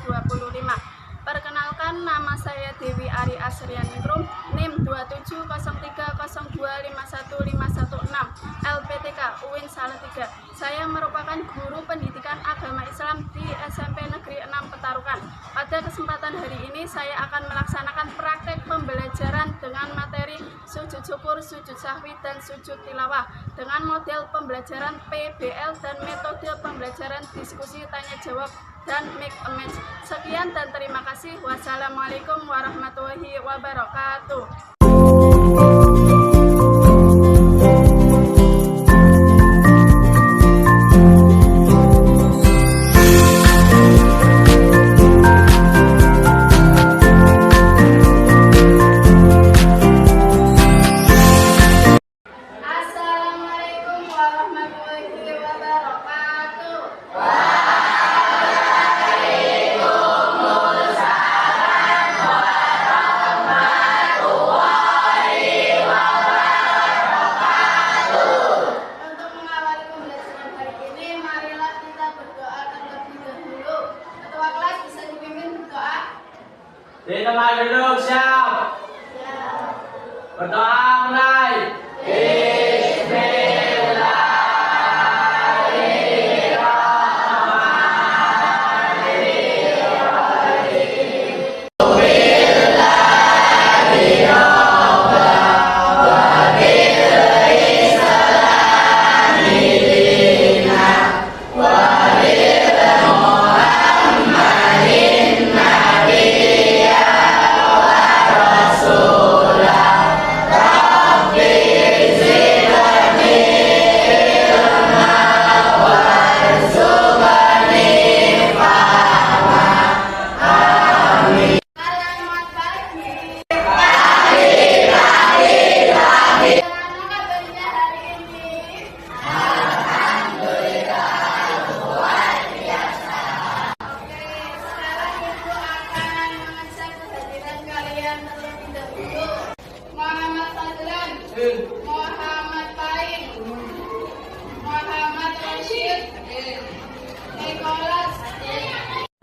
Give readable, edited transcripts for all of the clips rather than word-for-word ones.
2025. Perkenalkan, nama saya Dewi Ari Asrianingrum, NIM 27030251516, LPTK UIN Salatiga. Saya merupakan guru pendidikan agama Islam di SMP Negeri 6 Petarukan. Pada kesempatan hari ini saya akan melaksanakan praktek pembelajaran dengan materi sujud syukur, sujud sahwi, dan sujud tilawah dengan model pembelajaran PBL dan metode pembelajaran diskusi tanya jawab dan make a match. Sekian dan terima kasih. Wassalamualaikum warahmatullahi wabarakatuh. Assalamualaikum warahmatullahi wabarakatuh. Untuk mengawali pembelajaran hari ini, marilah kita berdoa terlebih dahulu. Ketua kelas bisa dipimpin berdoa. Di tempat duduk siap. Berdoa mulai. Selamat pagi. Bagaimana kabarnya hari ini? Oke, sekarang Ibu akan mengecek kehadiran kalian terlebih dahulu. Muhammad Fadlan, Muhammad Pain, Muhammad Rashid, Nicholas.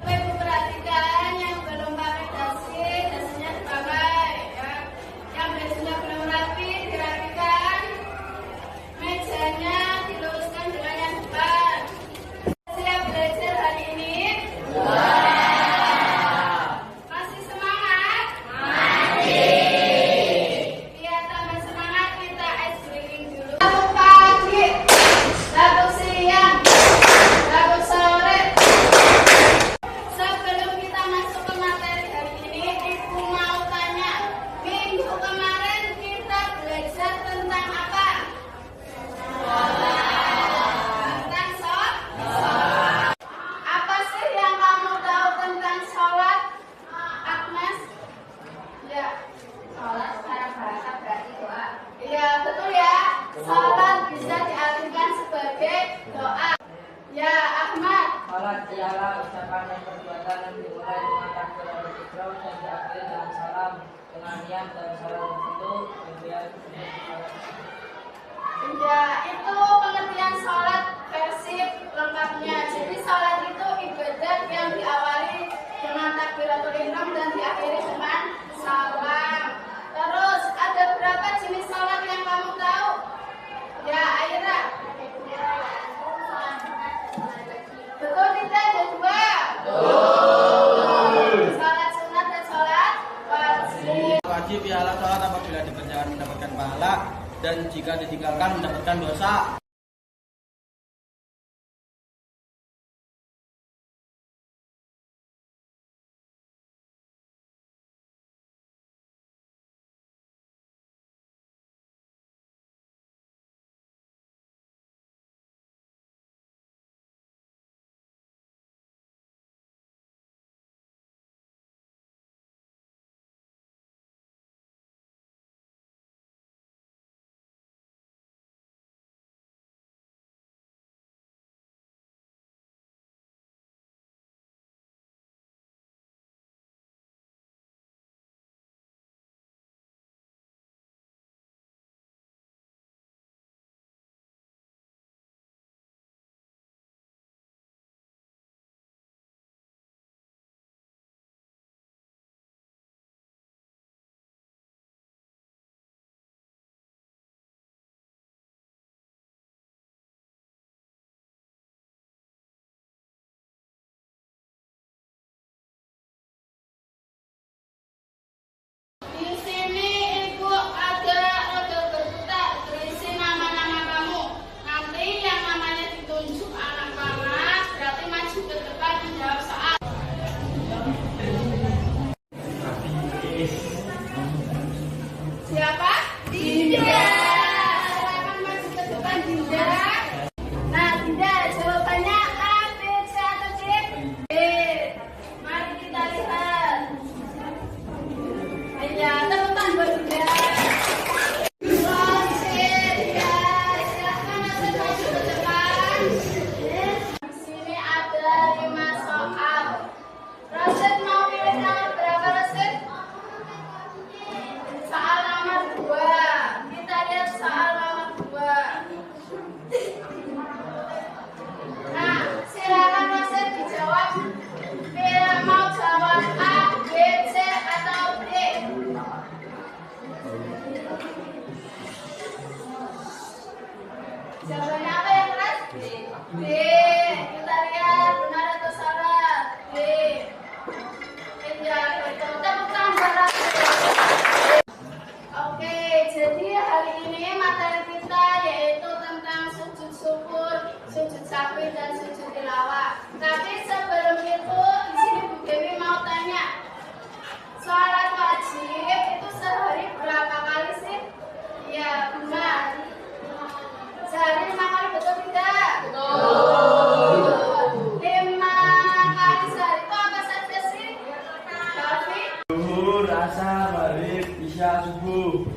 Ibu perhatikan yang belum pakai dasi, dasinya dipakai ya. Yang dasinya belum rapi, dirapikan. Mejanya diluruskan dengan yang depan. Siap belajar hari ini? Masih semangat? Biar tambah semangat kita ice drinking dulu. Satu pagi, satu siang, satu sore. Sebelum kita masuk ke materi hari ini, Ibu mau tanya, minggu kemarin kita belajar tentang apa? Tentang sholat. Apa sih yang kamu tahu tentang sholat, Agnes? Ya, sholat secara bahasa berarti doa. Iya, betul ya. Sholat bisa diartikan sebagai doa. Ya, Ahmad. Salat ialah ucapan dan perbuatan yang dimulai dengan takbiratul ihram dan diakhiri dengan salam dengan niat dan syarat tertentu kemudian Ya, itu pengertian sholat versi lengkapnya. Jadi sholat itu ibadah yang diawali dengan takbiratul ihram dan diakhiri dengan salam. Terus ada berapa jenis sholat yang kamu tahu? Ya, Aira. Betul tidak? Ada dua. Sholat sunat dan sholat wajib. Wajib ialah sholat apabila dikerjakan mendapatkan pahala dan jika ditinggalkan mendapatkan dosa.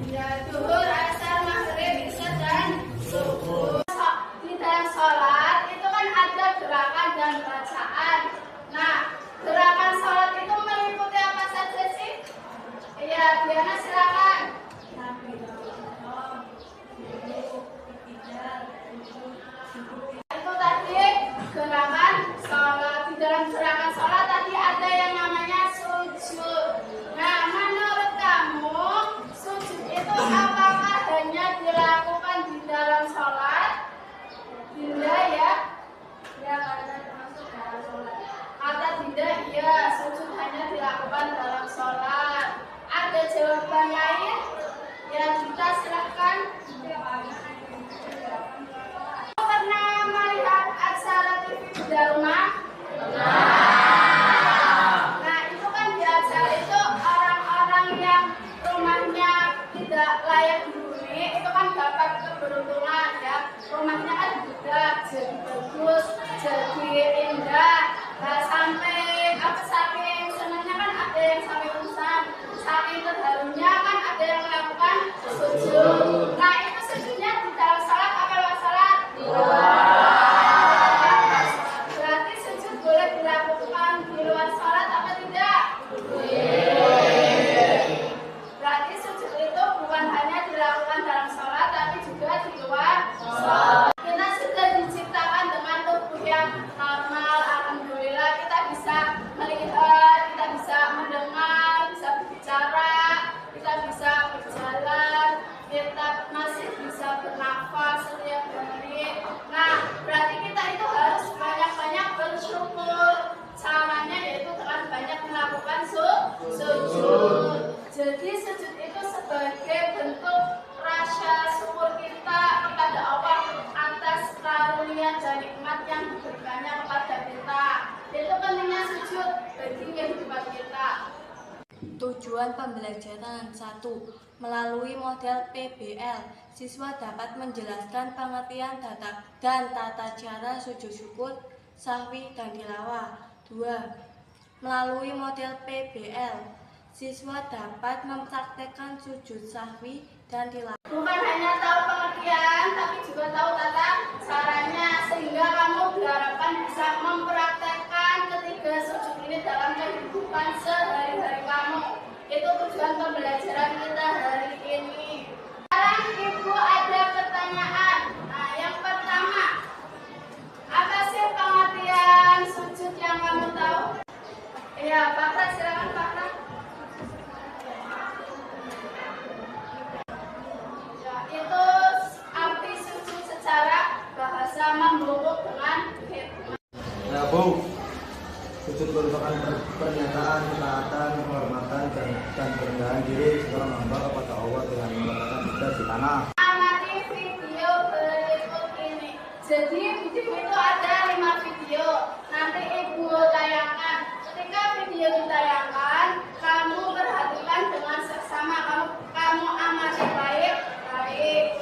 Ya, duhur, asar, maghrib, isya, dan subuh. Di dalam sholat itu kan ada gerakan dan bacaan. Nah, gerakan sholat itu meliputi apa saja sih? Iya, Diana silakan. Itu tadi gerakan sholat. Di dalam gerakan sholat tadi ada yang namanya sujud. Nah, menurut kamu sujud itu apakah hanya dilakukan di dalam sholat? Tidak ya? Ya, karena termasuk dalam sholat. Kata tidak, iya, sujud hanya dilakukan dalam sholat. Ada jawaban lain? Ya, kita silakan. Pernah melihat acara TV di rumah? Nah, itu kan di acara itu orang-orang yang rumahnya tidak layak dihuni itu kan dapat keberuntungan ya. Rumahnya kan juga jadi bagus, jadi indah. Nah, sampai saking senangnya kan ada yang sampai pingsan, saking terharunya kan ada yang melakukan sujud. Nah, itu sujudnya di dalam salat apa luar salat? Berarti sujud boleh dilakukan di luar salat apa tidak? Berarti sujud itu bukan hanya dilakukan dalam salat tapi juga di luar salat. Kita sudah diciptakan dengan tubuh yang normal. Alhamdulillah kita bisa melihat, kita bisa mendengar, bisa berbicara, kita bisa berjalan, kita masih bisa bernafas setiap hari. Nah, berarti kita itu harus banyak-banyak bersyukur. Caranya yaitu dengan banyak melakukan sujud. Jadi sujud itu sebagai bentuk rasa syukur kita kepada Allah atas karunia dan nikmat yang diberikannya kepada kita. Itu pentingnya sujud bagi kehidupan kita. Tujuan pembelajaran 1. Melalui model PBL, siswa dapat menjelaskan pengertian data dan tata cara sujud syukur, sahwi, dan tilawah. 2. Melalui model PBL, siswa dapat mempraktekkan sujud sahwi dan tilawah. Bukan hanya tahu pengertian, tapi juga tahu tata caranya, sehingga kamu diharapkan bisa mempraktekkan ketiga sujud ini dalam kehidupan sehari-hari kamu. Itu tujuan pembelajaran kita hari ini. Sekarang Ibu ada pertanyaan. Nah, yang pertama, apa sih pengertian sujud yang kamu tahu? Ya, Pak Ra, silakan Pak Ra. Itu arti sujud secara bahasa membungkuk dengan khidmat. Ya, Bu. Sujud merupakan pernyataan ketaatan, penghormatan, dan kerendahan diri seorang hamba kepada Allah dengan meletakkan dada di tanah. Amati video berikut ini. Jadi video itu ada 5 video. Nanti Ibu tayangkan. Ketika video ditayangkan, kamu perhatikan dengan seksama. Kamu amati baik-baik.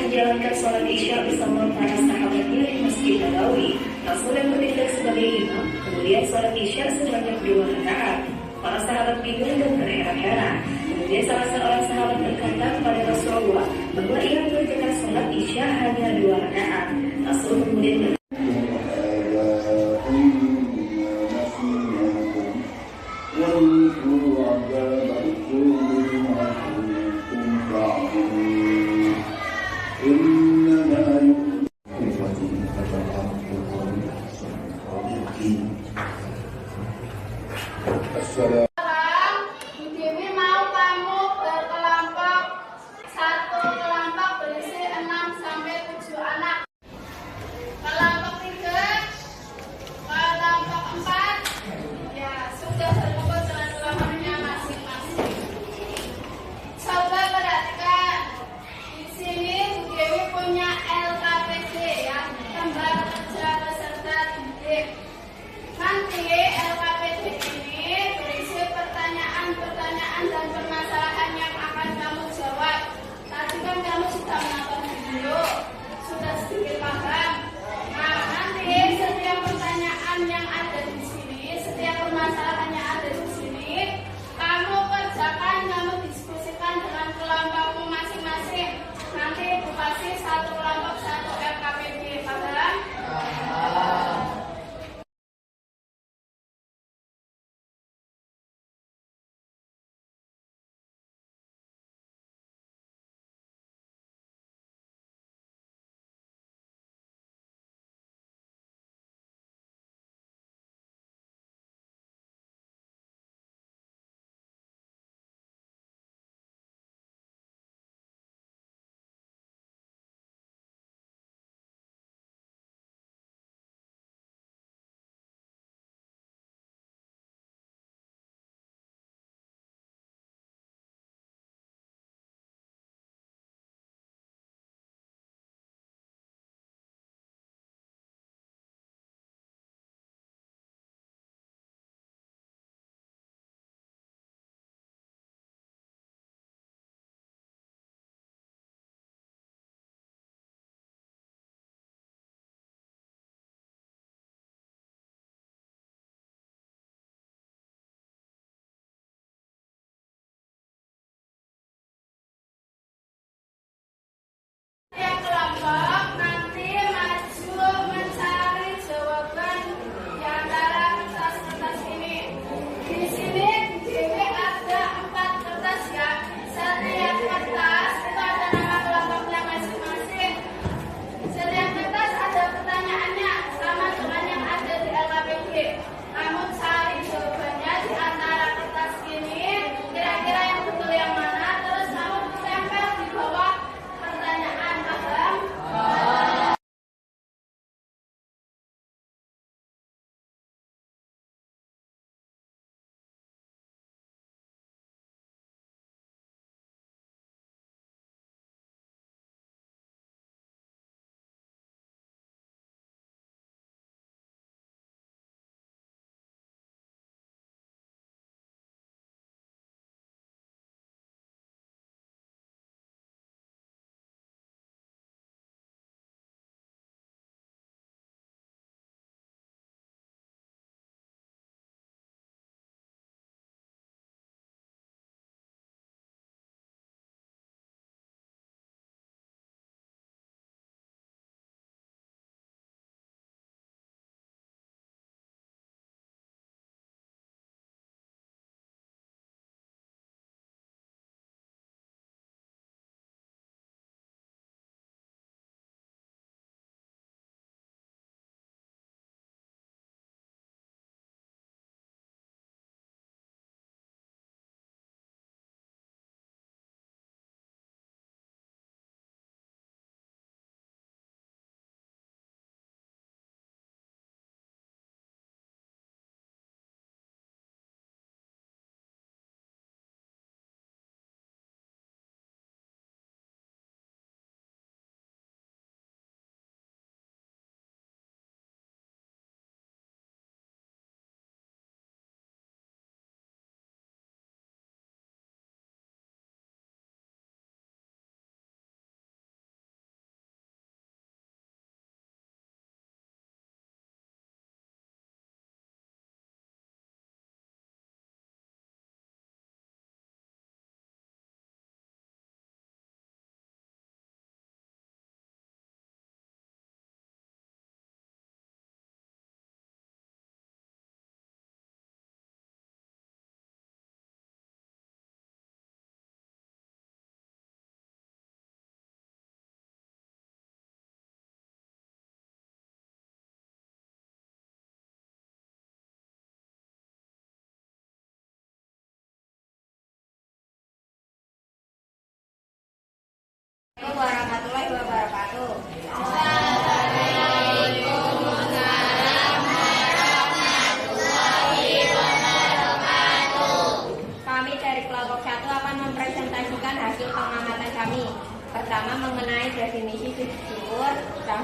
Menjalankan sholat isya bersama para sahabatnya di Masjid Nabawi. Rasul yang bertindak sebagai imam, kemudian sholat isya sebanyak 2 rakaat. Para sahabat bingung dan berheran-heran. Kemudian salah seorang sahabat berkata kepada Rasulullah bahwa ia mengerjakan sholat isya hanya 2 rakaat. Rasul kemudian berkata, Sekarang Bu Dewi mau kamu berkelompok. Satu kelompok berisi 6 sampai 7 anak. Kelompok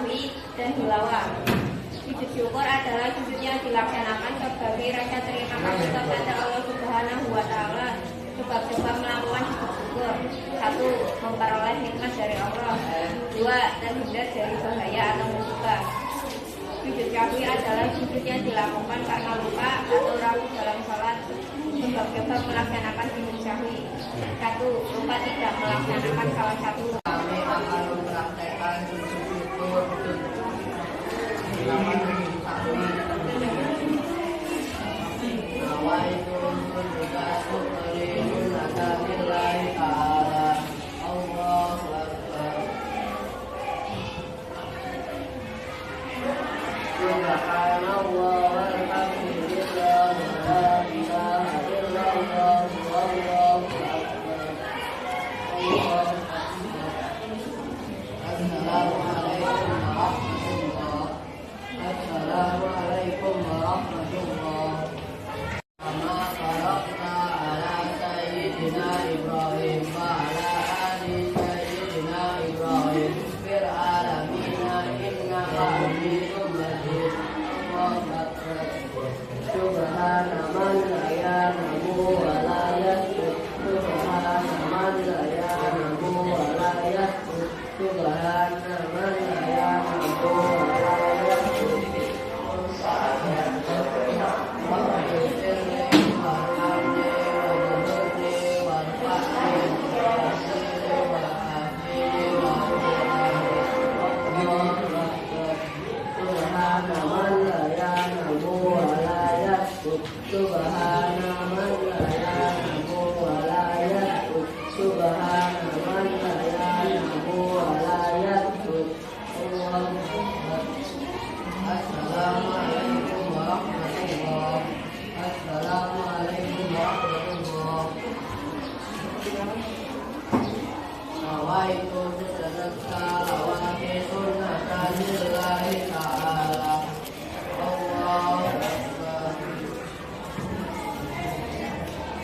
sahwi dan hilawah. Sujud syukur adalah sujud yang dilaksanakan sebagai rasa terima kasih kepada Allah Subhanahu wa Ta'ala sebab melakukan sujud syukur. 1. Memperoleh nikmat dari Allah. 2. Terhindar dari bahaya atau musibah. Sujud sahwi adalah sujud yang dilakukan karena lupa atau ragu dalam sholat sebab melaksanakan sujud sahwi. 1. Lupa tidak melaksanakan salah satu. Kami akan mempraktekkan sujud syukur Nawaitu juga syukri sunnata billahi ta'ala. Allahu Akbar. Subhanallah walhamdulillah wa la ilaha illallah wallahu akbar. Allahu akbar. Assalamualaikum warahmatullah. Kama barakna ala sayyidina Ibrahim wa ala ali sayyidina Ibrahim fil alamin innaka hamidum majid. Allahu akbar. Subhana man la ya'lamu wa la yasjud. Subhana man la ya'lamu wa la yasjud. Subhana man la ya'lamu wa la yasjud. Subhana man la ya'lamu wa la yasjud. Subhana man la ya'lamu wa la yasjud. Subhana man la ya'lamu wa la yasjud. Allahu akbar. Assalamualaikum warahmatullah. Assalamualaikum warahmatullah. Nawaitu salawati sunnatan lillahi ta'ala. Allahu akbar.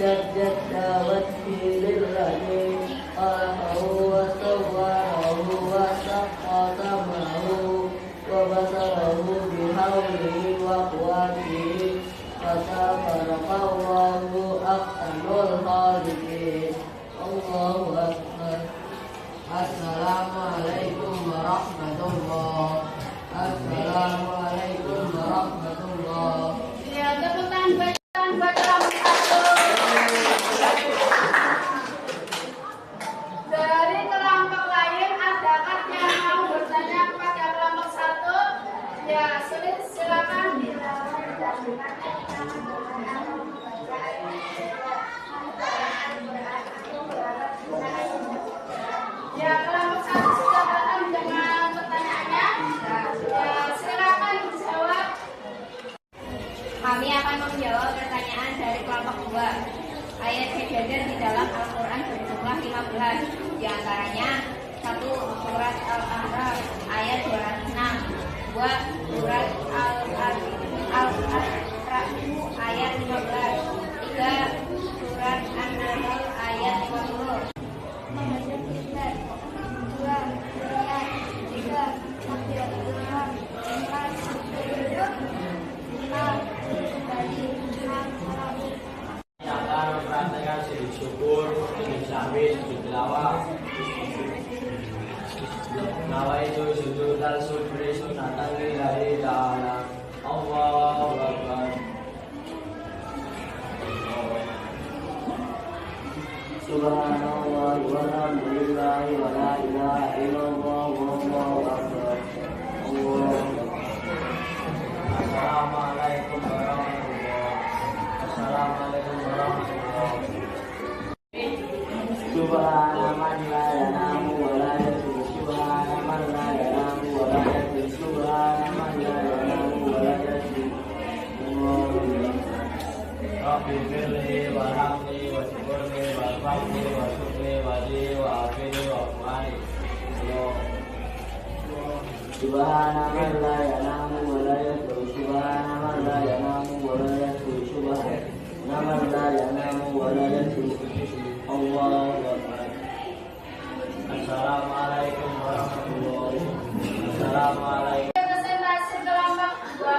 Sajjada wajhi lillahi qalahahu wa sawwarahu wa saqqatamahu wa basarahu bihawlihi wa quwwatihi fatabarakallahu ahsanul khaliqin. Allahu akbar. Assalamualaikum warahmatullah. Assalamualaikum warahmatullah. Ya, tepuk tangan buat kelompok 1. Dari kelompok lain, adakah yang mau bertanya kepada kelompok 1? Ya, silakan. Ya, kelompok 1 sudah datang dengan pertanyaannya. Ya, silakan dijawab. Kami akan menjawab pertanyaan dari kelompok 2. Ayat sejajar di dalam Al-Quran berjumlah 15. Di antaranya 1. Surat Al-A'raf ayat 206. 2. Surat Al-A'raf ayat 15. 3. Surat An-Nahl ayat 50. Yang akan mempraktekkan sujud syukur, sujud sahwi, sujud tilawah. Nawaitu sujudan syukri sunnatan lillahi ta'ala. Allahu akbar. Subhanallah walhamdulillah wa la ilaha illallah wallahu akbar. Allahu akbar. Assalamualaikum warahmatullah. Assalamualaikum warahmatullah. Subhana man la yanamu wa la yasjud. Subhana man la yanamu wa la yasjud. Subhana man la yanamu wa la yasjud. Allahu akbar. Rabbi firli warhamni wajburni warfaqni wasukni wadi wa afini wa afmani. Subhana man la yanamu wa la yasjud. Subhana man la yanamu wa la yasjud. Subhana man la yanamu wa la yasjud. Allahu akbar. Assalamualaikum warahmatullahi wabarakatuh. Assalamualaikum alaikum. Presentasi kelompok 2,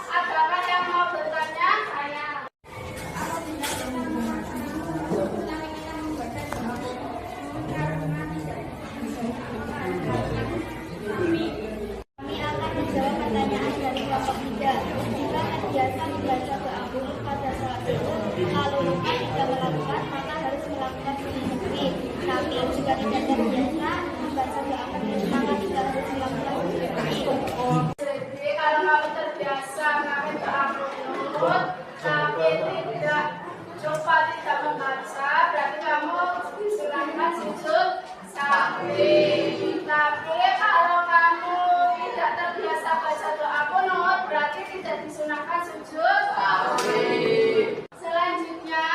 adakah yang mau bertanya? Saya. Kami akan menjawab pertanyaan dari kelompok 3. Jika terbiasa membaca doa kunut pada saat tidur, lalu lupa tidak melakukan, maka harus melakukan seperti. Tapi jika tidak terbiasa membaca doa kunut, maka tidak harus melakukan seperti. Jadi kalau kamu terbiasa pakai doa kunut, tapi tidak membaca, berarti kamu disunahkan sujud sahwi. Tapi kalau kamu tidak terbiasa baca doa kunut, berarti tidak disunahkan sujud sahwi. Selanjutnya,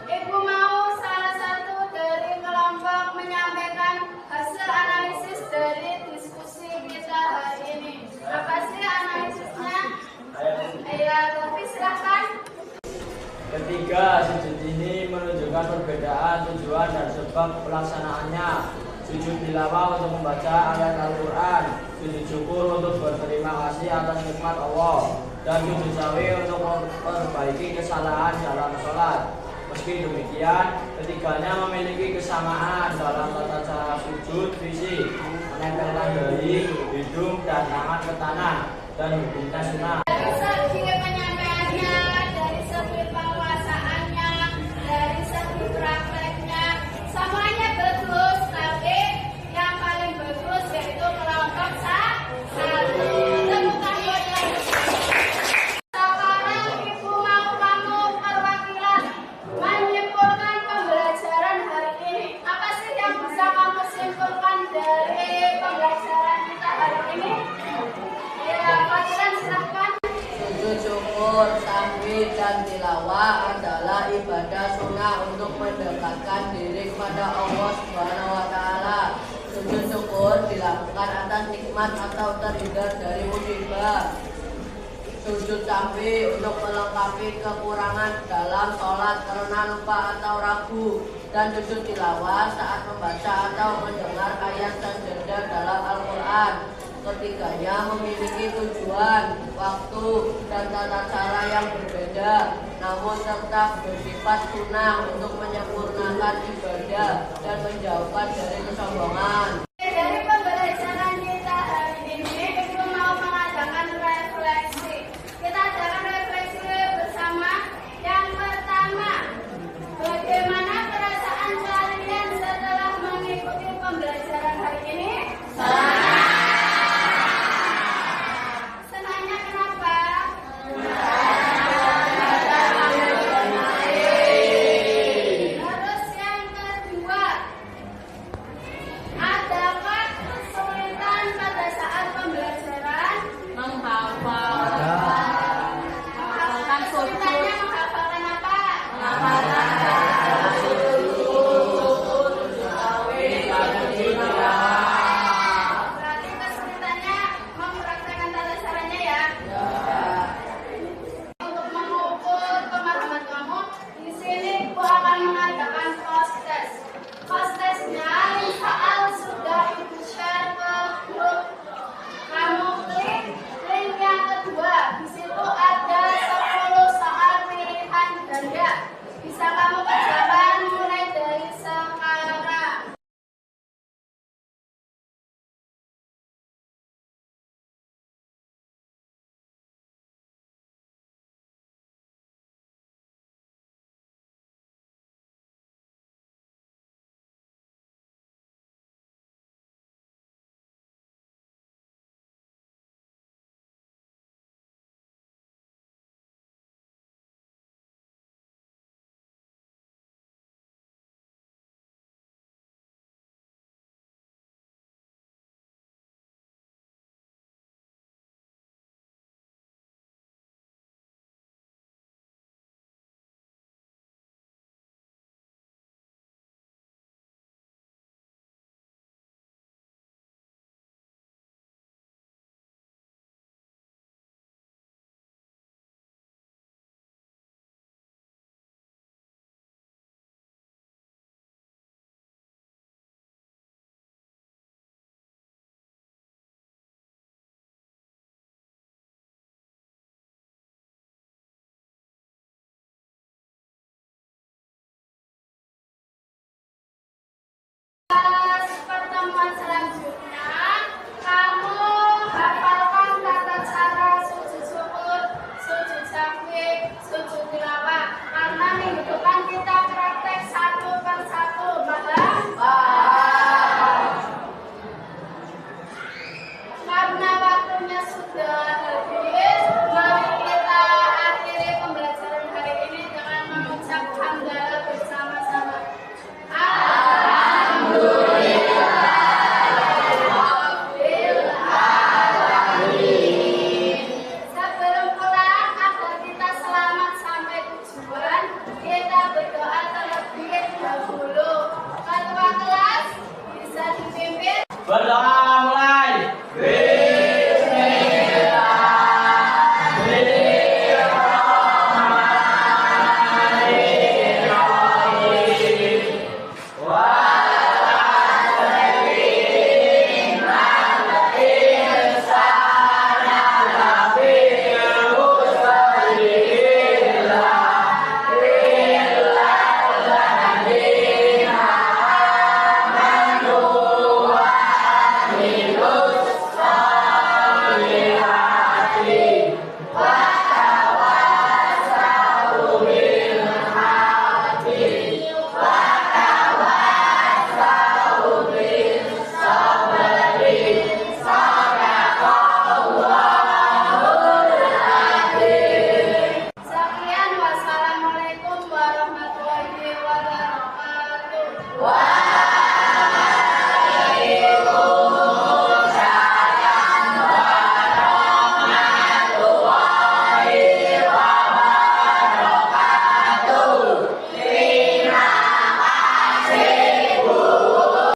Ibu mau salah satu dari kelompok menyampaikan hasil analisis dari diskusi kita hari ini. Apa sih analisisnya? Ya, tapi silahkan. Ketiga, sujud ini menunjukkan perbedaan tujuan dan sebab pelaksanaannya. Sujud tilawah untuk membaca ayat Al-Quran, sujud syukur untuk berterima kasih atas nikmat Allah, dan sujud sahwi untuk memperbaiki kesalahan dalam sholat. Meski demikian, ketiganya memiliki kesamaan dalam tata cara sujud fisik, menempelkan jari, hidung, dan tangan ke tanah, dan hukumnya sunnah. Dari segi penyampaiannya, dari segi penguasaannya, dari segi prakteknya, semuanya bagus, tapi yang paling bagus yaitu kelompok 1. Temukan buat yang sekarang Ibu mau kamu perwakilan menyimpulkan pembelajaran hari ini. Apa sih yang bisa kamu simpulkan dari pembelajaran kita hari ini? Ya, Fadilan silahkan. Sujud syukur, sahwi, dan tilawah adalah ibadah sunnah untuk mendekatkan diri kepada Allah Subhanahu wa Ta'ala. Sujud syukur dilakukan atas nikmat atau terhindar dari musibah. Sujud sahwi untuk melengkapi kekurangan dalam sholat karena lupa atau ragu, dan sujud tilawah saat membaca atau mendengar ayat sajadah dalam Al-Quran. Ketiganya memiliki tujuan, waktu, dan tata cara yang berbeda, namun tetap bersifat sunnah untuk menyempurnakan ibadah dan menjauhkan dari kesombongan.